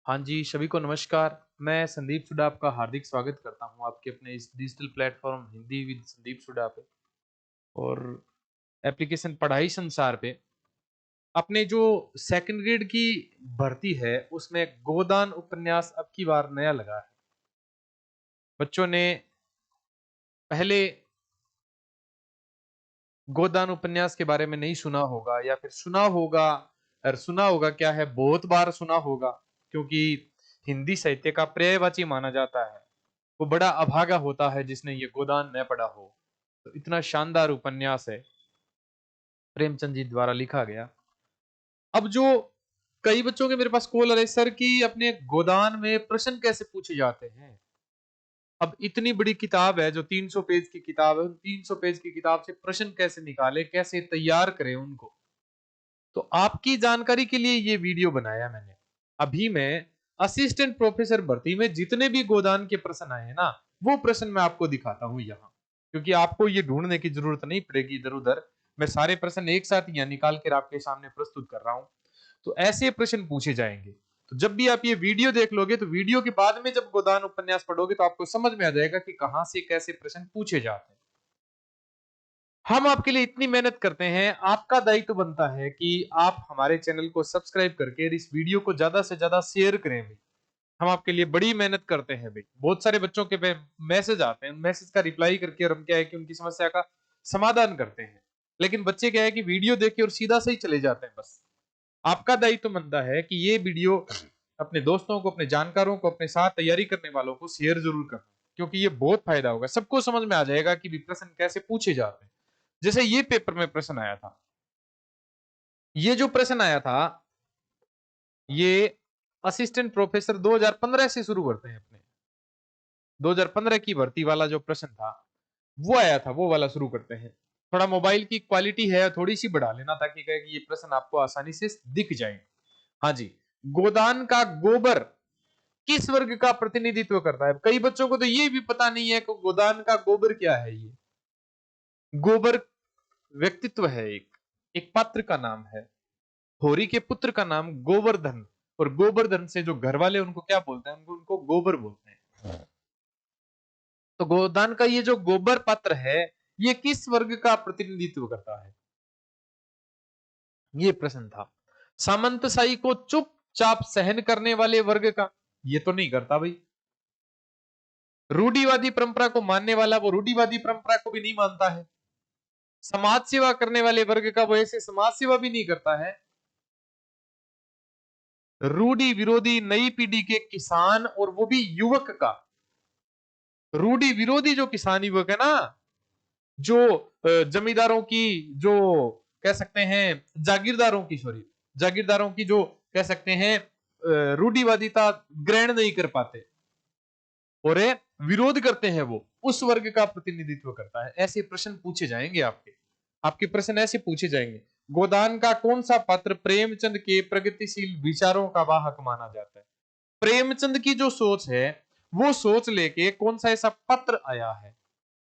हाँ जी, सभी को नमस्कार। मैं संदीप सुडा आपका हार्दिक स्वागत करता हूँ आपके अपने इस digital platform Hindi with Sandeep Suda पे और एप्लीकेशन पढ़ाई संसार पे। अपने जो सेकंड ग्रेड की भर्ती है, उसमें गोदान उपन्यास अब की बार नया लगा है। बच्चों ने पहले गोदान उपन्यास के बारे में नहीं सुना होगा या फिर सुना होगा और सुना होगा क्या है, बहुत बार सुना होगा क्योंकि हिंदी साहित्य का पर्यायवाची माना जाता है। वो बड़ा अभागा होता है जिसने ये गोदान न पढ़ा हो। तो इतना शानदार उपन्यास है, प्रेमचंद जी द्वारा लिखा गया। अब जो कई बच्चों के मेरे पास कॉल आ रहे, सर कि अपने गोदान में प्रश्न कैसे पूछे जाते हैं। अब इतनी बड़ी किताब है, जो 300 पेज की किताब है, उन 300 पेज की किताब से प्रश्न कैसे निकाले, कैसे तैयार करें उनको। तो आपकी जानकारी के लिए ये वीडियो बनाया मैंने। अभी मैं असिस्टेंट प्रोफेसर भर्ती में जितने भी गोदान के प्रश्न आए हैं ना, वो प्रश्न मैं आपको दिखाता हूं यहाँ, क्योंकि आपको ये ढूंढने की जरूरत नहीं पड़ेगी इधर उधर। मैं सारे प्रश्न एक साथ यहाँ निकाल कर आपके सामने प्रस्तुत कर रहा हूं। तो ऐसे प्रश्न पूछे जाएंगे। तो जब भी आप ये वीडियो देख लोगे, तो वीडियो के बाद में जब गोदान उपन्यास पढ़ोगे, तो आपको समझ में आ जाएगा कि कहां से कैसे प्रश्न पूछे जाते हैं। हम आपके लिए इतनी मेहनत करते हैं, आपका दायित्व बनता है कि आप हमारे चैनल को सब्सक्राइब करके इस वीडियो को ज्यादा से ज्यादा शेयर करें भाई। हम आपके लिए बड़ी मेहनत करते हैं भाई। बहुत सारे बच्चों के मैसेज आते हैं, मैसेज का रिप्लाई करके और हम क्या है कि उनकी समस्या का समाधान करते हैं। लेकिन बच्चे क्या है कि वीडियो देख के और सीधा सही चले जाते हैं बस। आपका दायित्व बनता है कि ये वीडियो अपने दोस्तों को, अपने जानकारों को, अपने साथ तैयारी करने वालों को शेयर जरूर करना, क्योंकि ये बहुत फायदा होगा। सबको समझ में आ जाएगा कि प्रश्न कैसे पूछे जाते हैं। जैसे ये पेपर में प्रश्न आया था, ये जो प्रश्न आया था, ये असिस्टेंट प्रोफेसर 2015 से शुरू करते हैं अपने। 2015 की भर्ती वाला जो प्रश्न था, वो आया था, वो वाला शुरू करते हैं। थोड़ा मोबाइल की क्वालिटी है थोड़ी सी बढ़ा लेना, ताकि कहे कि ये प्रश्न आपको आसानी से दिख जाए। हाँ जी। गोदान का गोबर किस वर्ग का प्रतिनिधित्व करता है। कई बच्चों को तो ये भी पता नहीं है कि गोदान का गोबर क्या है। ये गोबर व्यक्तित्व है, एक एक पात्र का नाम है। होरी के पुत्र का नाम गोवर्धन, और गोवर्धन से जो घर वाले उनको क्या बोलते हैं, उनको उनको गोबर बोलते हैं। तो गोदान का ये जो गोबर पात्र है, ये किस वर्ग का प्रतिनिधित्व करता है, ये प्रश्न था। सामंतशाही को चुपचाप सहन करने वाले वर्ग का, ये तो नहीं करता भाई। रूढ़िवादी परंपरा को मानने वाला, वो रूढ़िवादी परंपरा को भी नहीं मानता है। समाज सेवा करने वाले वर्ग का, वो ऐसे समाज सेवा भी नहीं करता है। रूढ़ी विरोधी नई पीढ़ी के किसान, और वो भी युवक का। रूढ़ी विरोधी जो किसान युवक है ना, जो जमींदारों की, जो कह सकते हैं जागीरदारों की, सॉरी, जागीरदारों की जो कह सकते हैं रूढ़िवादिता ग्रहण नहीं कर पाते और विरोध करते हैं, वो उस वर्ग का प्रतिनिधित्व करता है। ऐसे प्रश्न पूछे जाएंगे आपके। आपके प्रश्न ऐसे पूछे जाएंगे। गोदान का कौन सा पात्र प्रेमचंद के प्रगतिशील विचारों का वाहक माना जाता है। प्रेमचंद की जो सोच है, वो सोच लेके कौन सा ऐसा पत्र आया है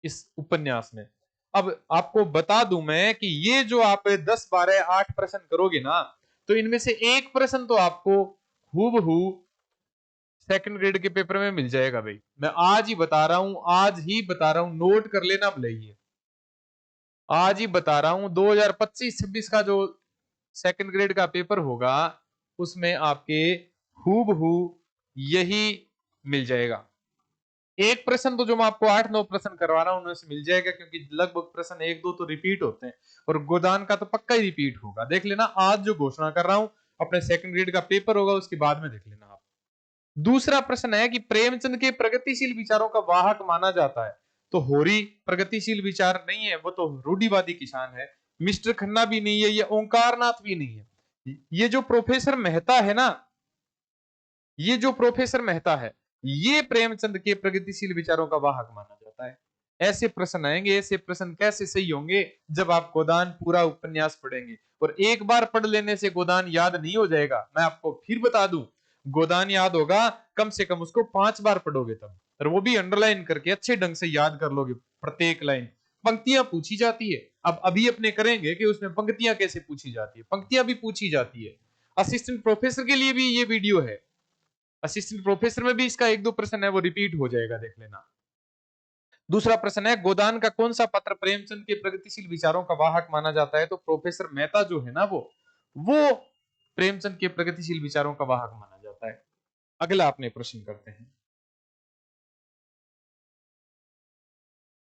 इस उपन्यास में। अब आपको बता दूं मैं कि ये जो आप 10 12 8 प्रश्न करोगे ना, तो इनमें से एक प्रश्न तो आपको हूबहू सेकंड ग्रेड के पेपर में मिल जाएगा भाई। मैं आज ही बता रहा हूं, आज ही बता रहा हूं, नोट कर लेना भले ही। आज ही बता रहा हूं, 2025-26 का जो सेकंड ग्रेड का पेपर होगा, उसमें आपके हूबहू यही मिल जाएगा। एक प्रश्न तो जो मैं आपको 8 9 प्रश्न करवा रहा हूं, उनमें से मिल जाएगा, क्योंकि लगभग प्रश्न एक दो तो रिपीट होते हैं, और गोदान का तो पक्का ही रिपीट होगा। देख लेना, आज जो घोषणा कर रहा हूं, अपने सेकंड ग्रेड का पेपर होगा, उसके बाद में देख लेना आप। दूसरा प्रश्न है कि प्रेमचंद के प्रगतिशील विचारों का वाहक माना जाता है। तो होरी प्रगतिशील विचार नहीं है, वो तो रूढ़िवादी किसान है। मिस्टर खन्ना भी नहीं है, ये ओंकारनाथ भी नहीं है। ये जो प्रोफेसर मेहता है ना, ये जो प्रोफेसर मेहता है, ये प्रेमचंद के प्रगतिशील विचारों का वाहक माना जाता है। ऐसे प्रश्न आएंगे। ऐसे प्रश्न कैसे सही होंगे, जब आप गोदान पूरा उपन्यास पढ़ेंगे। और एक बार पढ़ लेने से गोदान याद नहीं हो जाएगा, मैं आपको फिर बता दूं। गोदान याद होगा कम से कम उसको 5 बार पढ़ोगे तब, और वो भी अंडरलाइन करके अच्छे ढंग से याद कर लोगे प्रत्येक लाइन। पंक्तियां पूछी जाती है। अब अभी अपने करेंगे कि उसमें पंक्तियां कैसे पूछी जाती है, पंक्तियां भी पूछी जाती है। असिस्टेंट प्रोफेसर के लिए भी ये वीडियो है। असिस्टेंट प्रोफेसर में भी इसका एक दो प्रश्न है वो रिपीट हो जाएगा, देख लेना। दूसरा प्रश्न है, गोदान का कौन सा पत्र प्रेमचंद के प्रगतिशील विचारों का वाहक माना जाता है? तो प्रोफेसर मेहता जो है ना, वो प्रेमचंद के प्रगतिशील विचारों का वाहक माना जाता है। अगला अपने प्रश्न करते हैं।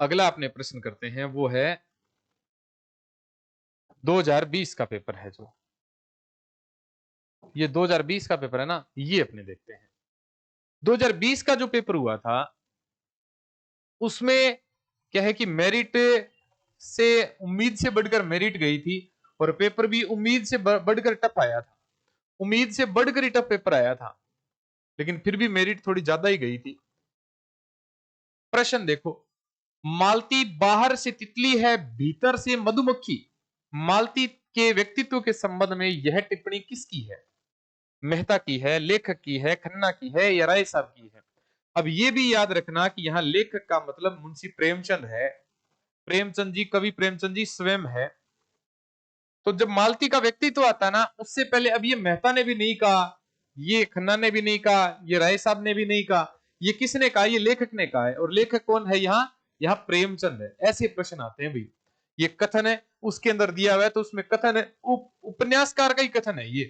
अगला अपने प्रश्न करते हैं, वो है 2020 का पेपर है, जो ये 2020 का पेपर है ना, ये अपने देखते हैं। 2020 का जो पेपर हुआ था उसमें क्या है कि मेरिट से, उम्मीद से बढ़कर मेरिट गई थी, और पेपर भी उम्मीद से बढ़कर टफ आया था। उम्मीद से बढ़कर ही टफ पेपर आया था, लेकिन फिर भी मेरिट थोड़ी ज्यादा ही गई थी। प्रश्न देखो, मालती बाहर से तितली है, भीतर से मधुमक्खी। मालती के व्यक्तित्व के संबंध में यह टिप्पणी किसकी है? मेहता की है, लेखक की है, खन्ना की है, या राय साहब की है? अब ये भी याद रखना कि यहां लेखक का मतलब मुंशी प्रेमचंद है। प्रेमचंद जी, कवि प्रेमचंद जी स्वयं है। तो जब मालती का व्यक्तित्व आता ना, उससे पहले अब ये मेहता ने भी नहीं कहा, ये खन्ना ने भी नहीं कहा, ये राय साहब ने भी नहीं कहा, ये किसने कहा? ये लेखक ने कहा है। और लेखक कौन है यहाँ? यहाँ प्रेमचंद है। ऐसे प्रश्न आते हैं भाई। ये कथन है उसके अंदर दिया हुआ है, तो उसमें कथन है, उपन्यासकार का ही कथन है ये।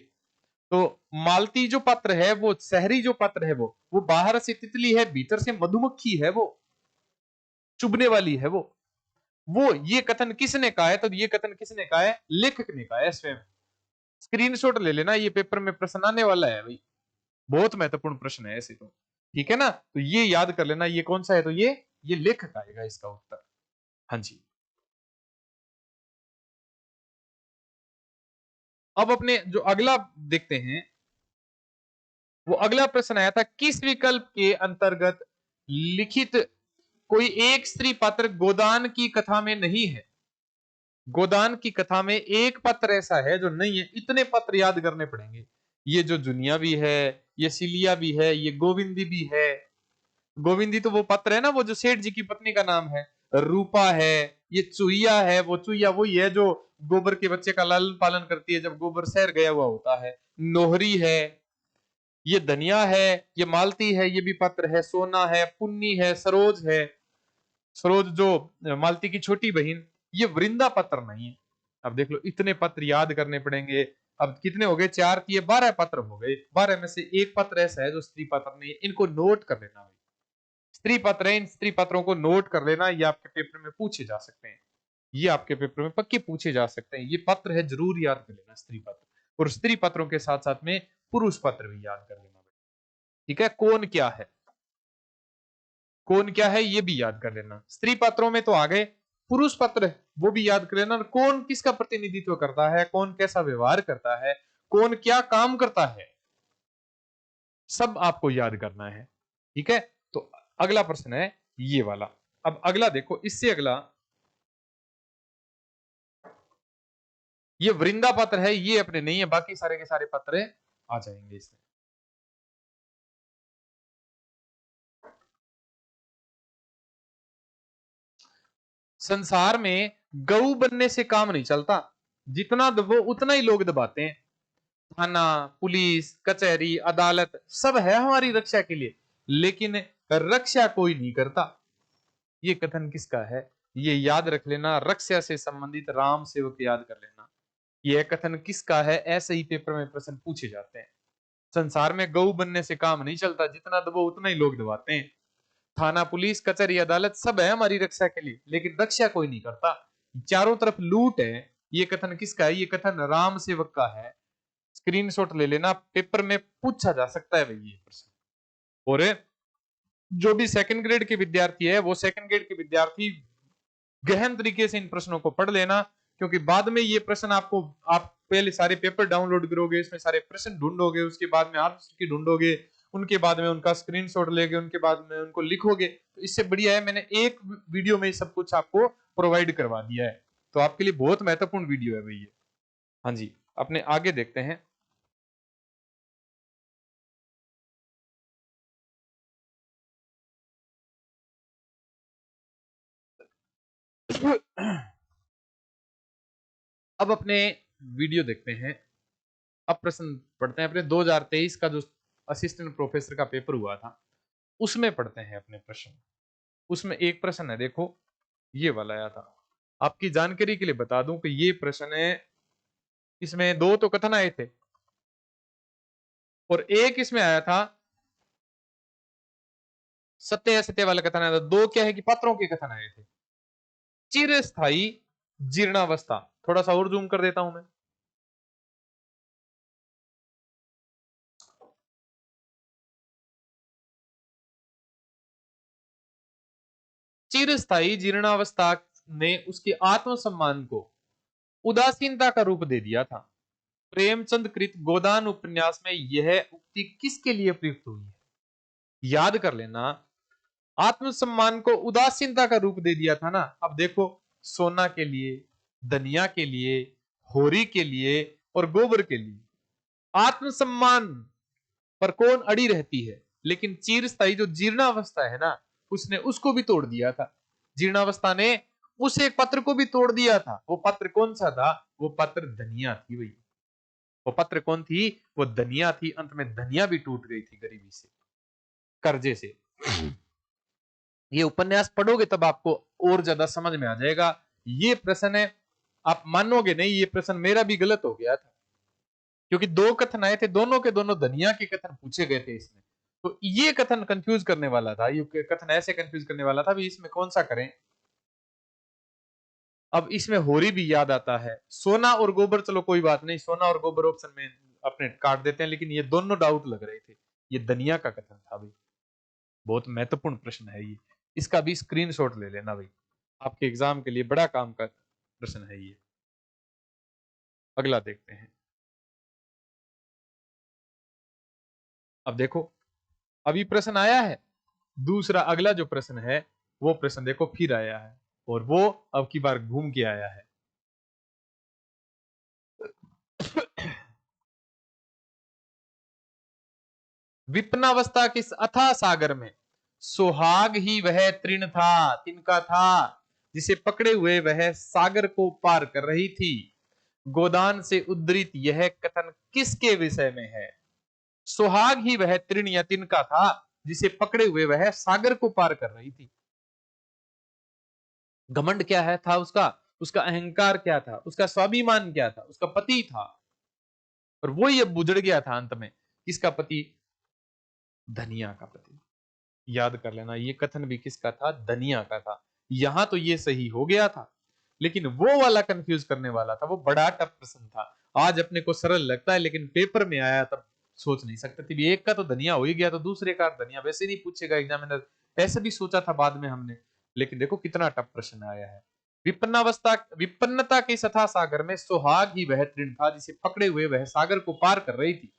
तो मालती जो पत्र है, वो शहरी जो पत्र है, वो बाहर से तितली है, भीतर से मधुमक्खी है, वो चुभने वाली है वो ये कथन किसने कहा है? तो ये कथन किसने कहा है? लेखक ने कहा है स्वयं। स्क्रीनशॉट ले लेना, ये पेपर में प्रश्न आने वाला है भाई, बहुत महत्वपूर्ण प्रश्न है ऐसे तो। ठीक है ना, तो ये याद कर लेना, ये कौन सा है? तो ये लेखक आएगा इसका उत्तर। हाँ जी। अब अपने जो अगला देखते हैं, वो अगला प्रश्न आया था, किस विकल्प के अंतर्गत लिखित कोई एक स्त्री पात्र गोदान की कथा में नहीं है? गोदान की कथा में एक पत्र ऐसा है जो नहीं है। इतने पत्र याद करने पड़ेंगे। ये जो जुनिया भी है, ये सिलिया भी है, ये गोविंदी भी है। गोविंदी तो वो पत्र है ना, वो जो सेठ जी की पत्नी का नाम है। रूपा है, ये चुईया है, वो चुईया वही है जो गोबर के बच्चे का लालन पालन करती है जब गोबर शहर गया हुआ होता है। नोहरी है, ये धनिया है, ये मालती है, ये भी पत्र है। सोना है, पुन्नी है, सरोज है। सरोज जो मालती की छोटी बहन, ये वृंदा पत्र नहीं है। अब देख लो, इतने पत्र याद करने पड़ेंगे। अब कितने हो गए? 4 ये 12 पत्र हो गए। 12 में से एक पत्र ऐसा है जो स्त्री पत्र नहीं है। इनको नोट कर लेना भाई। स्त्री पत्र है, इन स्त्री पत्रों को नोट कर लेना, ये आपके पेपर में पूछे जा सकते हैं। ये आपके पेपर में पक्के पूछे जा सकते हैं। ये पत्र है, जरूर याद कर लेना स्त्री पत्र। और स्त्री पत्रों के साथ साथ में पुरुष पत्र भी याद कर लेना। ठीक है, कौन क्या है, कौन क्या है ये भी याद कर लेना। स्त्री पत्रों में तो आ गए, पुरुष पत्र वो भी याद कर लेना। कौन किसका प्रतिनिधित्व करता है, कौन कैसा व्यवहार करता है, कौन क्या काम करता है, सब आपको याद करना है। ठीक है, तो अगला प्रश्न है ये वाला। अब अगला देखो, इससे अगला ये वृंदा पत्र है, ये अपने नहीं है, बाकी सारे के सारे पत्र आ जाएंगे इसमें। संसार में गऊ बनने से काम नहीं चलता, जितना दबो उतना ही लोग दबाते हैं। थाना, पुलिस, कचहरी, अदालत सब है हमारी रक्षा के लिए, लेकिन रक्षा कोई नहीं करता। ये कथन किसका है? ये याद रख लेना, रक्षा से संबंधित राम सेवक याद कर लेना। यह कथन किसका है? ऐसे ही पेपर में प्रश्न पूछे जाते हैं। संसार में गऊ बनने से काम नहीं चलता, जितना दबो उतना ही लोग दबाते हैं। थाना, पुलिस, कचहरी, अदालत सब है हमारी रक्षा के लिए, लेकिन रक्षा कोई नहीं करता। चारों तरफ लूट है। ये कथन किसका है? ये कथन राम सेवक का है। स्क्रीनशॉट ले लेना, पेपर में पूछा जा सकता है भाई ये प्रश्न। और जो भी सेकंड ग्रेड के विद्यार्थी है, वो सेकंड ग्रेड के विद्यार्थी गहन तरीके से इन प्रश्नों को पढ़ लेना, क्योंकि बाद में ये प्रश्न आपको, आप पहले सारे पेपर डाउनलोड करोगे, इसमें सारे प्रश्न ढूंढोगे, उसके बाद में आंसर की ढूंढोगे, उनके बाद में उनका स्क्रीनशॉट लेके उनके बाद में उनको लिखोगे। तो इससे बढ़िया है मैंने एक वीडियो में सब कुछ आपको प्रोवाइड करवा दिया है। तो आपके लिए बहुत महत्वपूर्ण वीडियो है भाई ये। हाँ जी, अपने आगे देखते हैं। अब अपने वीडियो देखते हैं। अब प्रश्न पढ़ते हैं अपने 2023 का जो असिस्टेंट प्रोफेसर का पेपर हुआ था, उसमें पढ़ते हैं अपने प्रश्न। उसमें एक प्रश्न है, देखो ये वाला आया था। आपकी जानकारी के लिए बता दूं कि ये प्रश्न है, इसमें दो तो कथन आए थे और एक इसमें आया था सत्य असत्य वाला कथन आया था। दो क्या है कि पात्रों के कथन आए थे। चिरस्थायी जीर्णावस्था, थोड़ा सा और जूम कर देता हूं मैं। चिरस्थायी जीर्णावस्था ने उसके आत्मसम्मान को उदासीनता का रूप दे दिया था। प्रेमचंद कृत गोदान उपन्यास में यह उक्ति किसके लिए प्रयुक्त हुई है? याद कर लेना, आत्मसम्मान को उदासीनता का रूप दे दिया था ना। अब देखो, सोना के लिए, दनिया के लिए, होरी के लिए और गोबर के लिए आत्मसम्मान पर कौन अड़ी रहती है, लेकिन चिरस्थायी जो जीर्णावस्था है ना, उसने उसको भी तोड़ दिया था। जीर्णावस्था ने उस एक पत्र को भी तोड़ दिया था। वो पत्र कौन सा था? वो पत्र धनिया थी भाई। वो पत्र कौन थी? वो धनिया थी। अंत में धनिया भी टूट गई थी गरीबी से, कर्जे से। ये उपन्यास पढ़ोगे तब आपको और ज्यादा समझ में आ जाएगा। ये प्रश्न है, आप मानोगे नहीं, ये प्रश्न मेरा भी गलत हो गया था, क्योंकि दो कथन आए थे, दोनों के दोनों धनिया के कथन पूछे गए थे इसमें। तो ये कथन कंफ्यूज करने वाला था, ये कथन ऐसे कंफ्यूज करने वाला था भी, इसमें कौन सा करें। अब इसमें होरी भी याद आता है, सोना और गोबर, चलो कोई बात नहीं, सोना और गोबर ऑप्शन में अपने काट देते हैं, लेकिन ये दोनों डाउट लग रहे थे। ये धनिया का कथन था भाई। बहुत महत्वपूर्ण प्रश्न है ये, इसका भी स्क्रीनशॉट ले लेना भाई, आपके एग्जाम के लिए बड़ा काम का प्रश्न है ये। अगला देखते हैं। अब देखो, अभी प्रश्न आया है दूसरा, अगला जो प्रश्न है वो प्रश्न देखो फिर आया है, और वो अब की बार घूम के आया है। विपन्नावस्था किस अथाह सागर में सुहाग ही वह तृण था, तिनका था, जिसे पकड़े हुए वह सागर को पार कर रही थी। गोदान से उद्धृत यह कथन किसके विषय में है? सुहाग ही वह तृण या तिनका था जिसे पकड़े हुए वह सागर को पार कर रही थी। घमंड क्या है था उसका? उसका अहंकार क्या था? उसका स्वाभिमान क्या था? उसका पति था, और वो ये बुझड़ गया था अंत में। किसका पति? धनिया का पति। याद कर लेना, ये कथन भी किसका था? धनिया का था। यहां तो ये सही हो गया था, लेकिन वो वाला कंफ्यूज करने वाला था, वो बड़ा टफ प्रश्न था। आज अपने को सरल लगता है, लेकिन पेपर में आया तब सोच नहीं सकते थे। एक का तो धनिया हो ही गया, तो दूसरे का धनिया वैसे नहीं पूछेगा एग्जामिनर, ऐसे भी सोचा था बाद में हमने। लेकिन देखो कितना टफ प्रश्न आया है। विपन्नावस्था, विपन्नता के सथा सागर में सुहाग ही वह तृण था जिसे पकड़े हुए वह सागर को पार कर रही थी।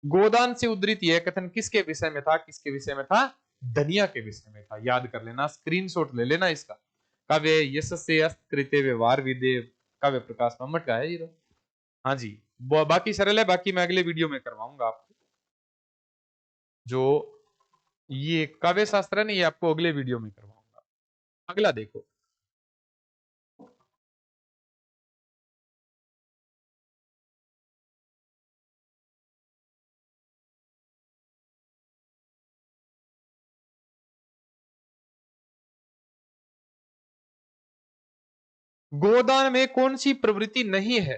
गोदान से उद्धृत यह कथन किसके विषय में था? किसके विषय में था? धनिया के विषय में था। याद कर लेना, स्क्रीनशॉट ले लेना इसका। काव्य यशस्से अस्कृते व्यवहार विदे, काव्य प्रकाश मम्मट का है ये। हाँ जी, बाकी सरल है, बाकी मैं अगले वीडियो में करवाऊंगा आपको। जो ये काव्य शास्त्र है ना, ये आपको अगले वीडियो में करवाऊंगा। अगला देखो, गोदान में कौन सी प्रवृत्ति नहीं है?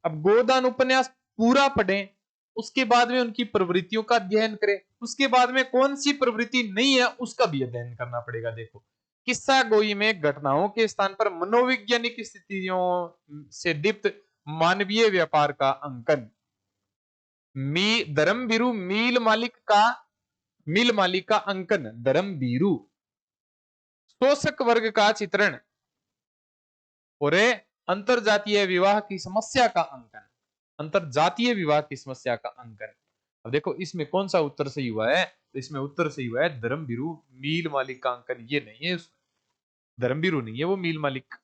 अब गोदान उपन्यास पूरा पढ़ें, उसके बाद में उनकी प्रवृत्तियों का अध्ययन करें, उसके बाद में कौन सी प्रवृत्ति नहीं है उसका भी अध्ययन करना पड़ेगा। देखो, किस्सा गोई में घटनाओं के स्थान पर मनोवैज्ञानिक स्थितियों से दीप्त मानवीय व्यापार का अंकन। धर्मवीरू मील मालिक का, मिल मालिक का अंकन, धर्मवीरू। शोषक वर्ग का चित्रण और अंतरजातीय विवाह की समस्या का अंकन। अंतरजातीय विवाह की समस्या का अंकन। अब देखो इसमें कौन सा उत्तर सही हुआ है? तो इसमें उत्तर सही हुआ है धर्मवीरू मील मालिक का अंकन। ये नहीं है उसमें, धर्मवीरू नहीं है वो, मील मालिक।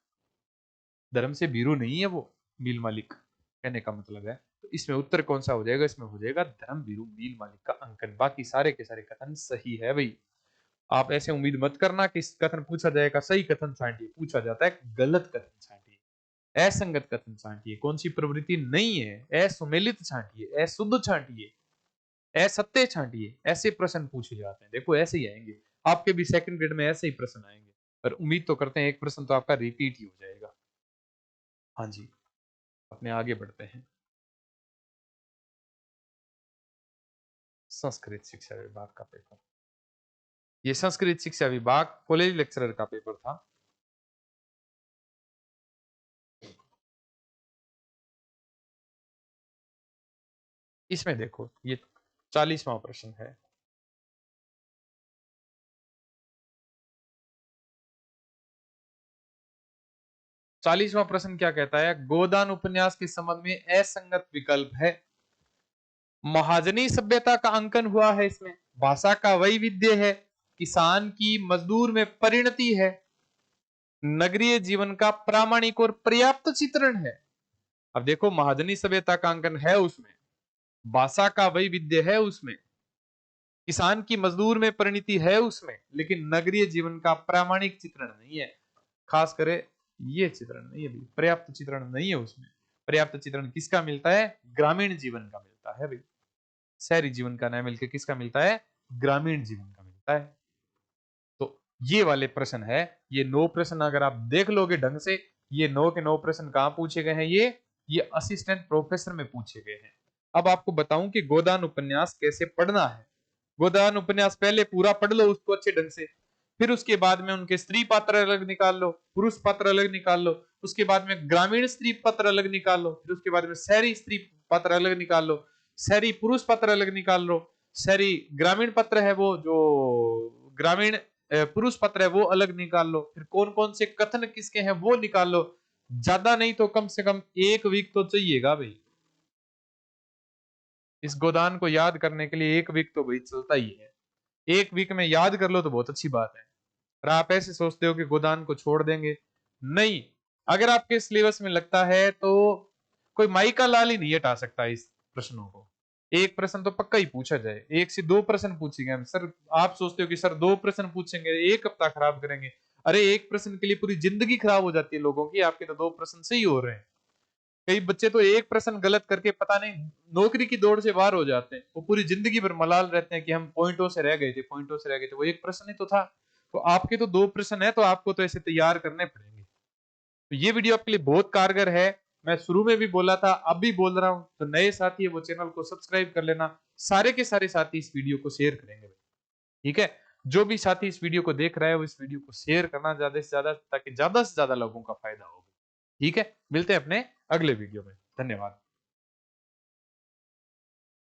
धर्म से बीरू नहीं है वो, मील मालिक कहने का मतलब है। तो इसमें उत्तर कौन सा हो जाएगा? इसमें हो जाएगा धर्मवीरू मील मालिक का अंकन। बाकी सारे के सारे कथन सही है भाई। आप ऐसे उम्मीद मत करना कि कथन पूछा जाएगा सही कथन छांटिए, पूछा जाता है गलत कथन छांटिए, असंगत कथन छांटिए, कौन सी प्रवृत्ति नहीं है, असुमेलित छांटिए, अशुद्ध छांटिए। असत्य छांटिए, ऐसे प्रश्न पूछे जाते हैं। देखो ऐसे ही आएंगे आपके भी सेकंड ग्रेड में, ऐसे ही प्रश्न आएंगे। और उम्मीद तो करते हैं एक प्रश्न तो आपका रिपीट ही हो जाएगा। हाँ जी, अपने आगे बढ़ते हैं। संस्कृत शिक्षा विभाग का पेपर, ये संस्कृत शिक्षा विभाग कॉलेज लेक्चरर का पेपर था। इसमें देखो ये 40वां प्रश्न है। 40वां प्रश्न क्या कहता है? गोदान उपन्यास के संबंध में असंगत विकल्प है। महाजनी सभ्यता का अंकन हुआ है इसमें, भाषा का वैविध्य है, किसान की मजदूर में परिणति है, नगरीय जीवन का प्रामाणिक और पर्याप्त चित्रण है। अब देखो महाजनी सभ्यता का अंकन है उसमें, भाषा का वैविध्य है उसमें, किसान की मजदूर में परिणति है उसमें, लेकिन नगरीय जीवन का प्रामाणिक चित्रण नहीं है। खास करे ये चित्रण नहीं है भाई, पर्याप्त चित्रण नहीं है उसमें। पर्याप्त चित्रण किसका मिलता है? ग्रामीण जीवन का मिलता है भाई। शहरी जीवन का ना मिलकर किसका मिलता है? ग्रामीण जीवन का मिलता है। तो ये वाले प्रश्न है, ये 9 प्रश्न अगर आप देख लोगे ढंग से, ये 9 के 9 प्रश्न कहां पूछे गए हैं? ये असिस्टेंट प्रोफेसर में पूछे गए हैं। अब आपको बताऊं कि गोदान उपन्यास कैसे पढ़ना है। गोदान उपन्यास पहले पूरा पढ़ लो उसको अच्छे ढंग से, फिर उसके बाद में उनके स्त्री पात्र अलग निकाल लो, पुरुष पात्र अलग निकाल लो, उसके बाद में ग्रामीण स्त्री पात्र अलग निकाल लो, फिर उसके बाद में शहरी स्त्री पात्र अलग निकाल लो, शहरी पुरुष पात्र अलग निकाल लो, शहरी ग्रामीण पात्र है वो जो ग्रामीण पुरुष पात्र है वो अलग निकाल लो, फिर कौन कौन से कथन किसके हैं वो निकाल लो। ज्यादा नहीं तो कम से कम 1 वीक तो चाहिएगा भाई। इस गोदान को याद करने के लिए 1 वीक तो भाई चलता ही है। 1 वीक में याद कर लो तो बहुत अच्छी बात है। और आप ऐसे सोचते हो कि गोदान को छोड़ देंगे, नहीं। अगर आपके सिलेबस में लगता है तो कोई माई का लाल ही नहीं हटा सकता इस प्रश्नों को। एक प्रश्न तो पक्का ही पूछा जाए, 1 से 2 प्रश्न पूछेंगे हम। सर आप सोचते हो कि सर 2 प्रश्न पूछेंगे 1 हफ्ता खराब करेंगे, अरे एक प्रश्न के लिए पूरी जिंदगी खराब हो जाती है लोगों की। आपके तो 2 प्रश्न सही हो रहे हैं। कई बच्चे तो एक प्रश्न गलत करके पता नहीं नौकरी की दौड़ से बाहर हो जाते हैं, वो पूरी जिंदगी भर मलाल रहते हैं कि हम पॉइंटों से रह गए थे, पॉइंटों से रह गए थे, वो एक प्रश्न ही तो था। तो आपके तो 2 प्रश्न है, तो आपको तो ऐसे तैयार करने पड़ेंगे। तो ये वीडियो आपके लिए बहुत कारगर है। मैं शुरू में भी बोला था, अब भी बोल रहा हूं, तो नए साथी है वो चैनल को सब्सक्राइब कर लेना। सारे के सारे साथी इस वीडियो को शेयर करेंगे, ठीक है? जो भी साथी इस वीडियो को देख रहा है वो इस वीडियो को शेयर करना ज्यादा से ज्यादा, ताकि ज्यादा से ज्यादा लोगों का फायदा हो। ठीक है, मिलते हैं अपने अगले वीडियो में। धन्यवाद।